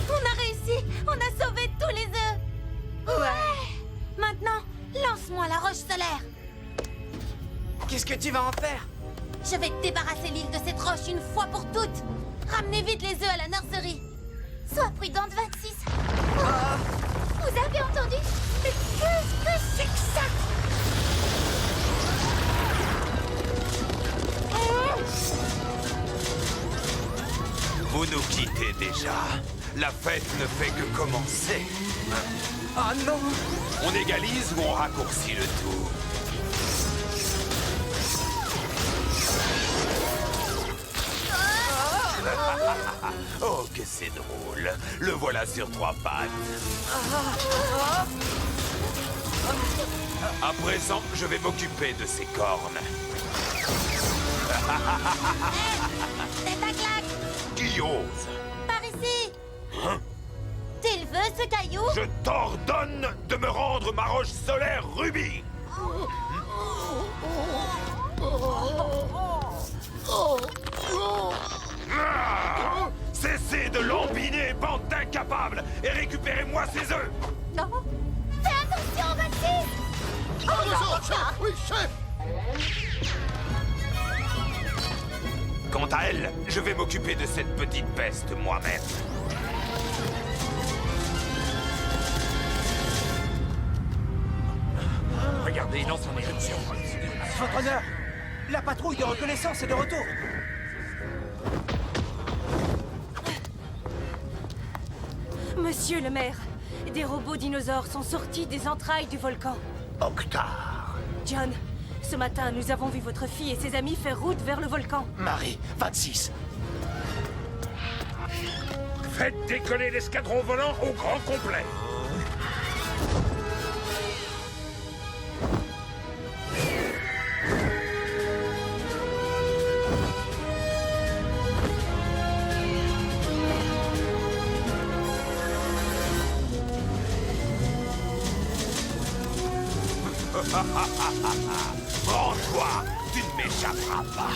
On a réussi. On a sauvé tous les œufs. Ouais. Maintenant, lance-moi la roche solaire. Qu'est-ce que tu vas en faire? Je vais débarrasser l'île de cette roche une fois pour toutes. Ramenez vite les œufs à la nurserie. Sois prudente, 26. Vous avez entendu? Mais qu'est-ce que c'est que ça? Vous nous quittez déjà. La fête ne fait que commencer. Ah non! On égalise ou on raccourcit le tout? Oh, que c'est drôle. Le voilà sur 3 pattes. À présent, je vais m'occuper de ses cornes. C'est ta claque! Qui ose? Par ici! Hein? Tu le veux, ce caillou? Je t'ordonne de me rendre ma roche solaire rubis! Cessez de lambiner, bande d'incapables, et récupérez-moi ces œufs! Non! Fais attention, 26! Dinosaure, chef! Oui, chef! Quant à elle, je vais m'occuper de cette petite peste moi-même. Regardez, il lance en éruption. Votre honneur, la patrouille de reconnaissance est de retour. Monsieur le maire, des robots dinosaures sont sortis des entrailles du volcan. Oktar. John, ce matin, nous avons vu votre fille et ses amis faire route vers le volcan. Marie, 26. Faites décoller l'escadron volant au grand complet. Prends-toi, tu ne m'échapperas pas.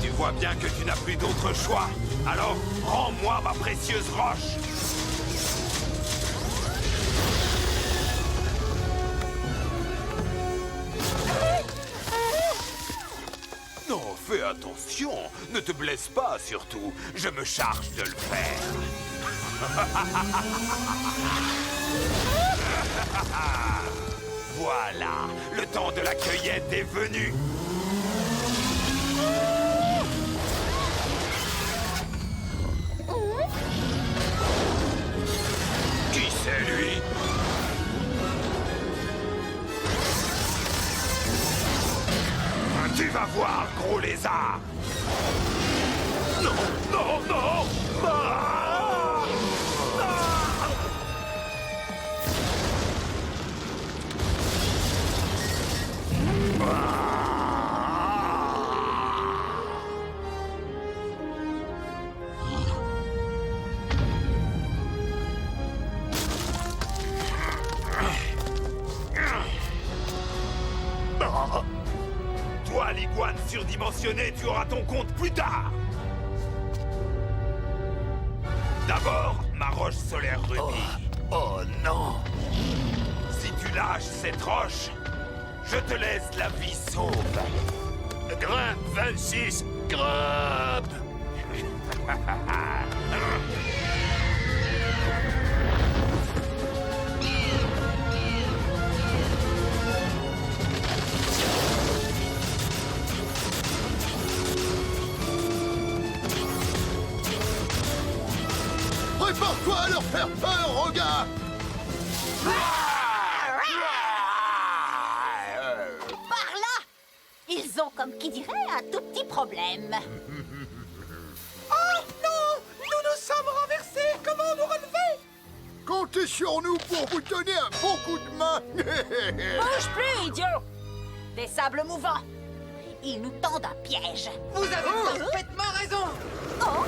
Tu vois bien que tu n'as plus d'autre choix. Alors, rends-moi ma précieuse roche. Non, fais attention. Ne te blesse pas, surtout. Je me charge de le faire. Voilà, le temps de la cueillette est venu. Qui c'est, lui? Tu vas voir, gros lézard! Non, non, non! Ah! Toi, l'iguane surdimensionnée, tu auras ton compte plus tard. D'abord, ma roche solaire rubis. Oh non! Si tu lâches cette roche, je te laisse la vie sauve. Grimpe, 26! Grimpe! Prépare-toi à leur faire peur, regarde! Par là! Ils ont, comme qui dirait, un tout petit problème. Oh non! Nous nous sommes renversés! Comment nous relever? Comptez sur nous pour vous donner un bon coup de main! Bouge plus, idiot! Des sables mouvants. Ils nous tendent un piège. Vous avez parfaitement raison! Oh!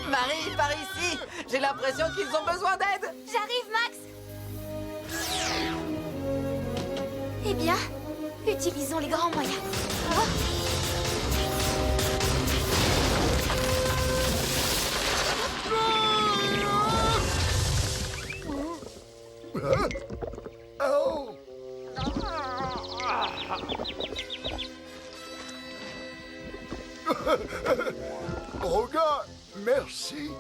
Marie, par ici! J'ai l'impression qu'ils ont besoin d'aide. J'arrive, Max. Eh bien, utilisons les grands moyens. Oh. Oh! Roga, merci.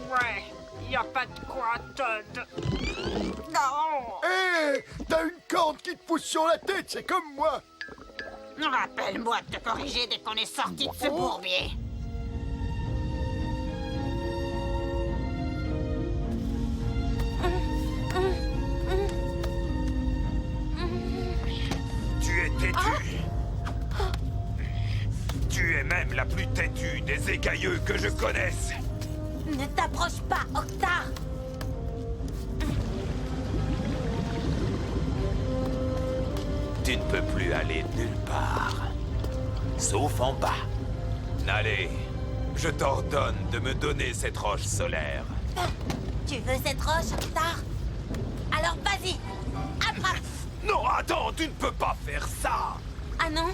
Ouais, y a pas de quoi, Todd. Non. Hé, t'as une corde qui te pousse sur la tête, c'est comme moi. Rappelle-moi de te corriger dès qu'on est sorti de ce bourbier. Tu es têtu. Tu es même la plus têtue des écailleux que je connaisse. Ne t'approche pas, Octar. Tu ne peux plus aller nulle part. Sauf en bas. Allez, je t'ordonne de me donner cette roche solaire. Tu veux cette roche, Octar? Alors vas-y, attrape. Non, attends, tu ne peux pas faire ça. Ah non?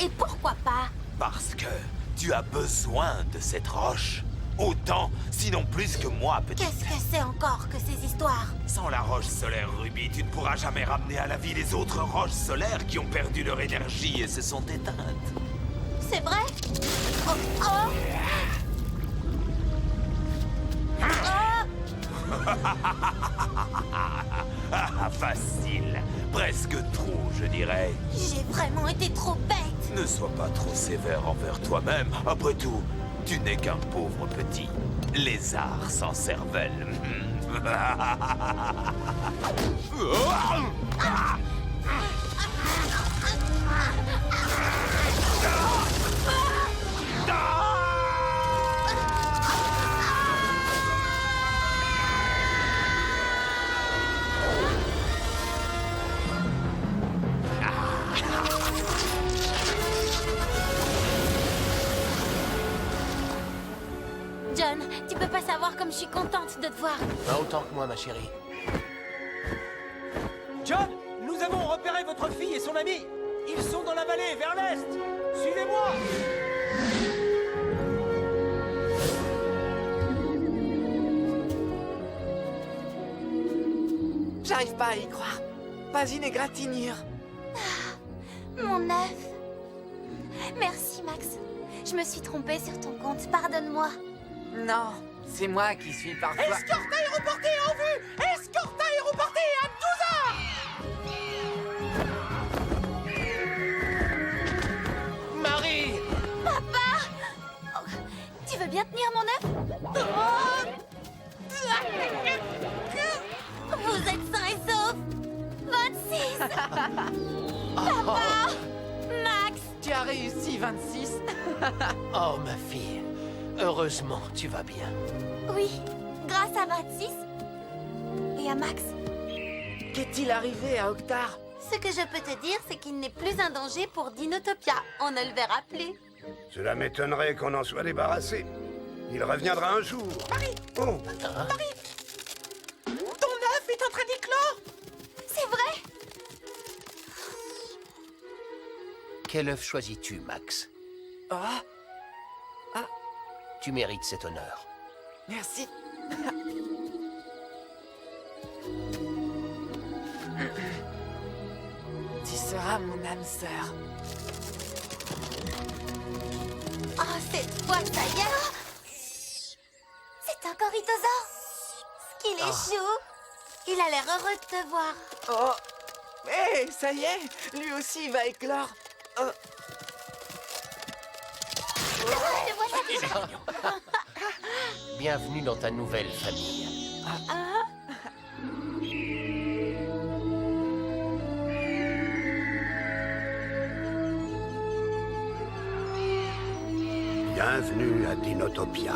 Et pourquoi pas? Parce que tu as besoin de cette roche. Autant, sinon plus que moi, peut-être. Qu'est-ce que c'est encore que ces histoires? Sans la roche solaire Ruby, tu ne pourras jamais ramener à la vie les autres roches solaires qui ont perdu leur énergie et se sont éteintes. C'est vrai? Oh, oh. Ah, facile. Presque trop, je dirais. J'ai vraiment été trop bête. Ne sois pas trop sévère envers toi-même. Après tout, tu n'es qu'un pauvre petit lézard sans cervelle. John, tu peux pas savoir comme je suis contente de te voir. Pas autant que moi, ma chérie. John, nous avons repéré votre fille et son ami. Ils sont dans la vallée, vers l'est. Suivez-moi. J'arrive pas à y croire. Pas une égratignure. Mon œuf. Merci, Max. Je me suis trompée sur ton compte. Pardonne-moi. Non, c'est moi qui suis parfois... Escorte aéroportée en vue. Escorte aéroportée à 12 h. Marie! Papa! Oh, tu veux bien tenir mon œuf? Vous êtes sains et saufs. 26. Papa! Max! Tu as réussi, 26. Oh, ma fille. Heureusement, tu vas bien. Oui, grâce à 26 et à Max. Qu'est-il arrivé à Octar? Ce que je peux te dire, c'est qu'il n'est plus un danger pour Dinotopia. On ne le verra plus. Cela m'étonnerait qu'on en soit débarrassé. Il reviendra un jour. Marie! Oh! Marie! Ton œuf est en train d'éclore! C'est vrai? Quel œuf choisis-tu, Max? Ah! Tu mérites cet honneur. Merci. Tu seras mon âme sœur. Oh, cette fois, ça y est! C'est un corythosaure. Qu'il est chou! Il a l'air heureux de te voir. Oh! Hé, ça y est, lui aussi va éclore. Oh. Bienvenue dans ta nouvelle famille. Bienvenue à Dinotopia.